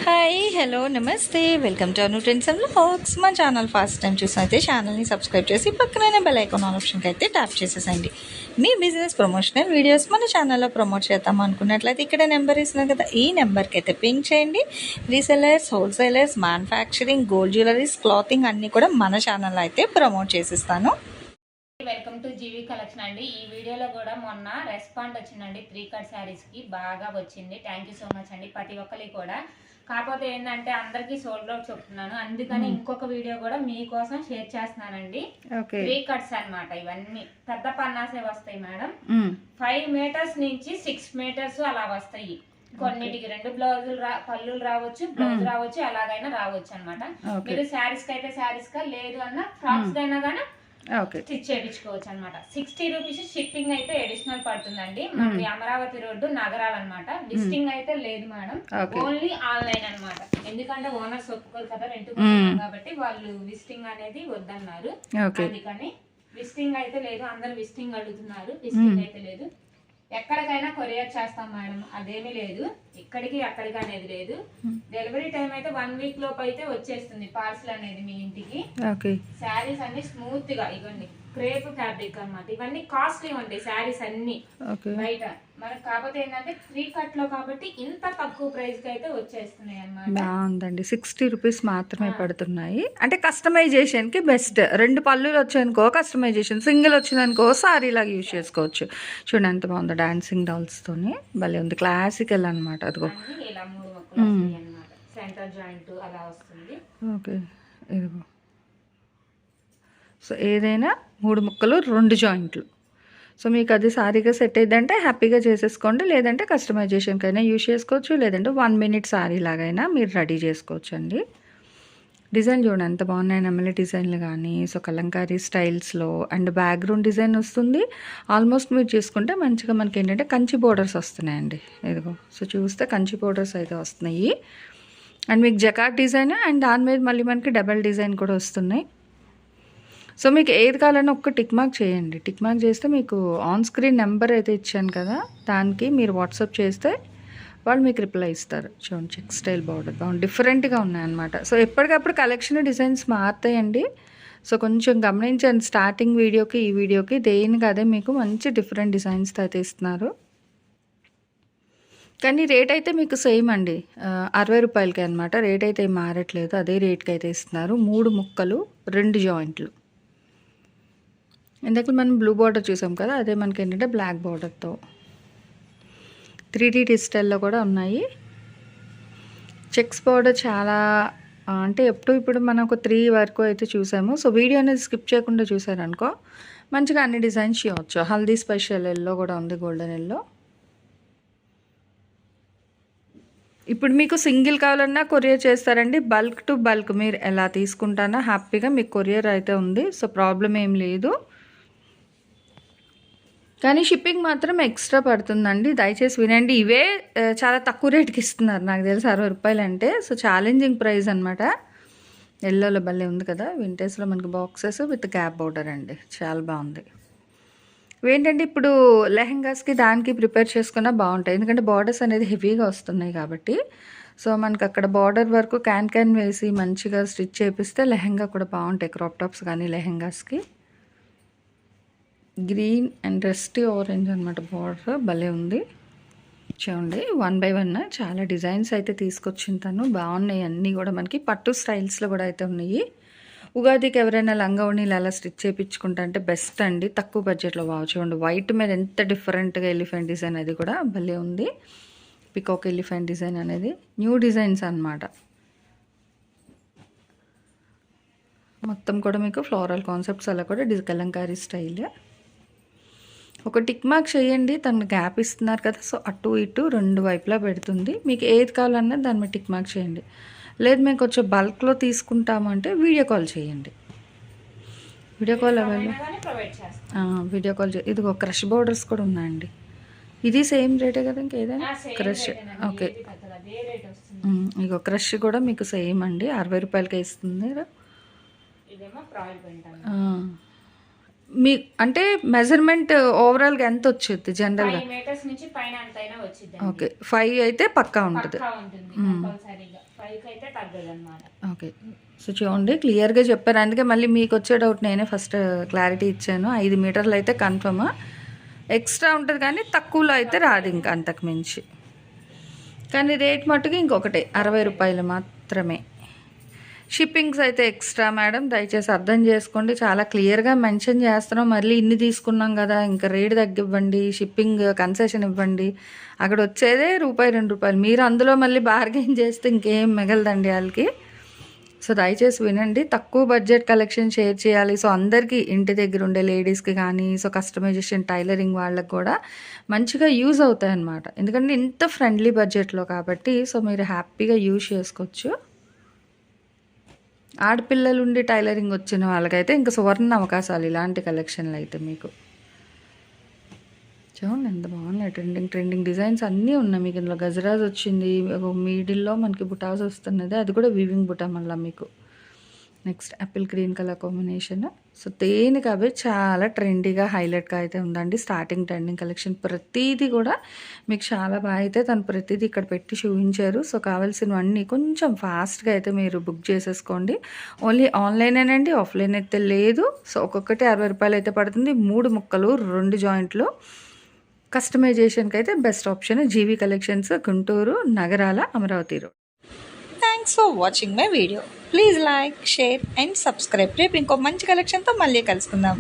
Hi hello నమస్తే welcome to Anu trends and vlogs. మా channel first time చూసినైతే ఛానల్ని subscribe చేసి పక్కనే బెల్ ఐకాన్ ఆప్షన్కి అయితే ట్యాప్ చేసేసండి. మీ బిజినెస్ ప్రమోషనల్ వీడియోస్ మన ఛానల్లో ప్రమోట్ చేద్దాం అనుకున్నట్లయితే ఇక్కడ నెంబర్ ఇస్తున్నాం కదా, ఈ నెంబర్కి అయితే పింక్ చేయండి. Resellers, wholesalers, manufacturing, gold jewelleries, clothing అన్నీ కూడా మన ఛానల్లో అయితే ప్రమోట్ చేసిస్తాను. వెల్కమ్ టు జీవీ కలెక్షన్ అండి. ఈ వీడియోలో కూడా మొన్న రెస్పాండ్ వచ్చిందండి 3 కట్ శారీస్ కి బాగా వచ్చింది. థ్యాంక్ యూ సో మచ్ అండి ప్రతి ఒక్కరికి కూడా. కాకపోతే ఏంటంటే అందరికి సోల్డ్ అవుట్ చెప్తున్నాను, అందుకని ఇంకొక వీడియో కూడా మీకోసం షేర్ చేస్తున్నానండి. 3 కట్స్ అన్నమాట. ఇవన్నీ పెద్ద పన్నాసే వస్తాయి మేడం. 5 మీటర్స్ నుంచి 6 మీటర్స్ అలా వస్తాయి. కొన్నిటికి 2 బ్లౌజులు పళ్ళులు రావచ్చు, బ్లౌజ్ రావచ్చు, అలాగైనా రావచ్చు అనమాట. మీరు శారీస్ కి అయితే శారీస్ కా, లేదు అన్న ఫ్రాక్స్ అయినా కానీ స్టిచ్ చేయించుకోవచ్చు అనమాట. 60 రూపీస్ షిప్పింగ్ అయితే అడిషనల్ పడుతుందండి. మనకి అమరావతి రోడ్డు నగరాలన్నమాట. లిస్టింగ్ అయితే లేదు మేడం, ఓన్లీ ఆన్లైన్ అనమాట. ఎందుకంటే ఓనర్స్ ఒప్పుకోరు కదా రెంట్ కాబట్టి, వాళ్ళు విజిటింగ్ అనేది వద్దన్నారు. అందుకని విజిటింగ్ అయితే లేదు. అందరు విజిటింగ్ అడుగుతున్నారు, విజిటింగ్ అయితే లేదు. ఎక్కడికైనా కొరియర్ చేస్తాం మేడం, అదేమీ లేదు. ఇక్కడికి అక్కడికి అనేది లేదు. డెలివరీ టైం అయితే 1 వీక్ లోపు అయితే వచ్చేస్తుంది పార్సల్ అనేది మీ ఇంటికి. శారీస్ అన్ని స్మూత్ గా ఇవ్వండి, క్రేప్ ఫ్యాబ్రిక్ అన్నమాట. ఇవన్నీ కాస్ట్లీ ఉంటాయి శారీస్ అన్ని బయట. మనకు కాకపోతే ఏంటంటే 3 కట్ లో కాబట్టి ఇంత తక్కువ ప్రైస్ కి అయితే వచ్చేస్తున్నాయి అన్నమాట. బాగుందండి. 60 రూపీస్ మాత్రమే పడుతున్నాయి. అంటే కస్టమైజేషన్ కి బెస్ట్. 2 పళ్ళులు వచ్చాయనుకో కస్టమైజేషన్, సింగిల్ వచ్చిందనుకో సారీ లాగా యూజ్ చేసుకోవచ్చు. చూడండి ఎంత బాగుందో, డాన్సింగ్ డాల్స్ తోని భలే ఉంది. క్లాసికల్ అనమాట. అదిగో ఇలా 3 ముక్కలు వస్తాయి అన్నమాట. సెంటర్ జాయింట్ అలా వస్తుంది. ఓకే, ఇదిగో. సో ఏదైనా 3 ముక్కలు 2 జాయింట్లు. సో మీకు అది సారీగా సెట్ అయ్యిందంటే హ్యాపీగా చేసేసుకోండి. లేదంటే కస్టమైజేషన్కైనా యూజ్ చేసుకోవచ్చు, లేదంటే 1 మినిట్ సారీ లాగైనా మీరు రెడీ చేసుకోవచ్చు అండి. డిజైన్ చూడండి ఎంత బాగున్నాయి, నెమలి డిజైన్లు కానీ. సో కలంకారీ స్టైల్స్లో అండ్ బ్యాక్గ్రౌండ్ డిజైన్ వస్తుంది. ఆల్మోస్ట్ మీరు చూసుకుంటే మంచిగా మనకి ఏంటంటే కంచి బోర్డర్స్ వస్తున్నాయండి. ఇదిగో సో చూస్తే కంచి బోర్డర్స్ అయితే వస్తున్నాయి. అండ్ మీకు జకాట్ డిజైన్ అండ్ దాని మీద మళ్ళీ మనకి డబల్ డిజైన్ కూడా వస్తున్నాయి. సో మీకు ఏది కావాలన్నా ఒక్క టిక్ మార్క్ చేయండి. టిక్ మార్క్ చేస్తే మీకు ఆన్ స్క్రీన్ నెంబర్ అయితే ఇచ్చాను కదా, దానికి మీరు వాట్సాప్ చేస్తే వాళ్ళు మీకు రిప్లై ఇస్తారు. చూడండి చెక్ స్టైల్ బార్డర్ బాగుంది, డిఫరెంట్గా ఉన్నాయన్నమాట. సో ఎప్పటికప్పుడు కలెక్షన్ డిజైన్స్ మారుతాయండి. సో కొంచెం గమనించండి. స్టార్టింగ్ వీడియోకి ఈ వీడియోకి దేనికి అదే మీకు మంచి డిఫరెంట్ డిజైన్స్తో అయితే ఇస్తున్నారు. కానీ రేట్ అయితే మీకు సేమ్ అండి, 60 రూపాయలకి అనమాట. రేట్ అయితే ఏం మారట్లేదు, అదే రేట్కి అయితే ఇస్తున్నారు. 3 ముక్కలు 2 జాయింట్లు. ఇందాక మనం బ్లూ బార్డర్ చూసాం కదా, అదే మనకి ఏంటంటే బ్లాక్ బార్డర్తో 3D డిజిటల్లో కూడా ఉన్నాయి. చెక్స్ బార్డర్ చాలా అంటే ఇప్పుడు మనం ఒక 3 వరకు అయితే చూసాము. సో వీడియో అనేది స్కిప్ చేయకుండా చూసారనుకో మంచిగా అన్ని డిజైన్స్ చేయవచ్చు. హల్దీ స్పెషల్ ఎల్లో కూడా ఉంది, గోల్డెన్ ఎల్లో. ఇప్పుడు మీకు సింగిల్ కావాలన్నా కొరియర్ చేస్తారండి. బల్క్ టు బల్క్ మీరు ఎలా తీసుకుంటానో హ్యాపీగా మీకు కొరియర్ అయితే ఉంది. సో ప్రాబ్లం ఏం లేదు. కానీ షిప్పింగ్ మాత్రం ఎక్స్ట్రా పడుతుందండి, దయచేసి వినండి. ఇవే చాలా తక్కువ రేట్కి ఇస్తున్నారు, నాకు తెలిసి 60 రూపాయలు అంటే. సో ఛాలెంజింగ్ ప్రైస్ అనమాట. ఎల్లోలో భలే ఉంది కదా, వింటేజ్లో మనకి బాక్సెస్ విత్ గ్యాప్ బోర్డర్ అండి, చాలా బాగుంది. ఇవేంటంటే ఇప్పుడు లెహెంగాస్కి దానికి ప్రిపేర్ చేసుకున్నా బాగుంటాయి, ఎందుకంటే బార్డర్స్ అనేది హెవీగా వస్తున్నాయి కాబట్టి. సో మనకి అక్కడ బార్డర్ వరకు క్యాన్ వేసి మంచిగా స్టిచ్ చేపిస్తే లెహెంగా కూడా బాగుంటాయి. క్రాప్ టాప్స్ కానీ లెహెంగాస్కి. గ్రీన్ అండ్ రస్టీ ఆరెంజ్ అనమాట బార్డర్, భలే ఉంది. చూడండి 1 బై 1 చాలా డిజైన్స్ అయితే తీసుకొచ్చింటాను, బాగున్నాయి అన్నీ కూడా. మనకి పట్టు స్టైల్స్లో కూడా అయితే ఉన్నాయి. ఉగాదికి ఎవరైనా లంగా ఓణీలు అలా స్టిచ్ చేయించుకుంటా అంటే బెస్ట్ అండి, తక్కువ బడ్జెట్లో. బాగా చూడండి వైట్ మీద ఎంత డిఫరెంట్గా ఎలిఫెంట్ డిజైన్ అది కూడా భలే ఉంది. పికాక్ ఎలిఫెంట్ డిజైన్ అనేది న్యూ డిజైన్స్ అనమాట. మొత్తం కూడా మీకు ఫ్లోరల్ కాన్సెప్ట్స్ అలా కూడా కలంకారీ స్టైల్. ఒక టిక్ మార్క్ చేయండి, తనకు గ్యాప్ ఇస్తున్నారు కదా, సో అటు ఇటు 2 వైపులా పెడుతుంది. మీకు ఏది కావాలన్నా దాని మీద టిక్ మార్క్ చేయండి. లేదు మేము కొంచెం బల్క్లో తీసుకుంటాము అంటే వీడియో కాల్ చేయండి. వీడియో కాల్ వీడియో కాల్ ఇదిగో క్రష్ బోర్డర్స్ కూడా ఉన్నాయండి. ఇది సేమ్ రేటే కదా, ఇంకేదైనా క్రష్. ఓకే, ఇగో క్రష్ కూడా మీకు సేమ్ అండి, 60 రూపాయలకే ఇస్తుంది. మీ అంటే మెజర్మెంట్ ఓవరాల్గా ఎంత వచ్చుద్ది జనరల్గా? 5 మీటర్స్ నుంచి పైన ఎంతైనా వచ్చింది. ఓకే, 5 అయితే పక్కా ఉంటుంది. కంపల్సరీగా 5 అయితే తగ్గదన్నమాట. ఓకే, సో చూడండి క్లియర్గా చెప్పారు. అందుకే మళ్ళీ మీకు వచ్చే డౌట్ నేనే ఫస్ట్ క్లారిటీ ఇచ్చాను. 5 మీటర్లు అయితే కన్ఫర్మ్. ఎక్స్ట్రా ఉంటుంది కానీ తక్కువలో అయితే రాదు ఇంకా అంతకు మించి. కానీ రేట్ మట్టుకు ఇంకొకటే 60 రూపాయలు మాత్రమే. షిప్పింగ్స్ అయితే ఎక్స్ట్రా మేడం, దయచేసి అర్థం చేసుకోండి. చాలా క్లియర్గా మెన్షన్ చేస్తున్నాం. మళ్ళీ ఇన్ని తీసుకున్నాం కదా ఇంకా రేట్ తగ్గివ్వండి, షిప్పింగ్ కన్సెషన్ ఇవ్వండి. అక్కడ వచ్చేదే ₹2 మీరు అందులో మళ్ళీ బార్గెన్ చేస్తే ఇంకేం మిగలదండి వాళ్ళకి. సో దయచేసి వినండి, తక్కువ బడ్జెట్ కలెక్షన్ షేర్ చేయాలి. సో అందరికీ ఇంటి దగ్గర ఉండే లేడీస్కి కానీ, సో కస్టమైజేషన్ టైలరింగ్ వాళ్ళకి కూడా మంచిగా యూజ్ అవుతాయి అన్నమాట. ఎందుకంటే ఇంత ఫ్రెండ్లీ బడ్జెట్లో కాబట్టి సో మీరు హ్యాపీగా యూజ్ చేసుకోవచ్చు. ఆడపిల్లలు ఉండి టైలరింగ్ వచ్చిన వాళ్ళకైతే ఇంకా సువర్ణ అవకాశాలు ఇలాంటి కలెక్షన్లు అయితే మీకు. చూడండి ఎంత బాగున్నాయి, ట్రెండింగ్ డిజైన్స్ అన్నీ ఉన్నాయి మీకు. ఇందులో గజరాజ్ వచ్చింది, మిడిల్లో మనకి బుటాస్ వస్తున్నది, అది కూడా వీవింగ్ బుటా మళ్ళీ మీకు. Next Apple green colour combination. So దేనికి అవే చాలా ట్రెండీగా హైలైట్గా అయితే ఉందండి. స్టార్టింగ్ ట్రెండింగ్ కలెక్షన్ ప్రతిదీ కూడా మీకు చాలా బాగా అయితే తను ప్రతిదీ ఇక్కడ పెట్టి చూపించారు. సో కావాల్సినవన్నీ కొంచెం ఫాస్ట్గా అయితే మీరు బుక్ చేసేసుకోండి. ఓన్లీ ఆన్లైనేనండి, ఆఫ్లైన్ అయితే లేదు. సో ఒక్కొక్కటి ₹60 అయితే పడుతుంది. 3 ముక్కలు 2 జాయింట్లు. కస్టమైజేషన్కి అయితే best option GV collections, Guntur, Nagarala, Amaravati road. Thanks for watching my video. Please like, share and subscribe. రేపు ఇంకో మంచి కలెక్షన్తో మళ్ళీ కలుసుకుందాం.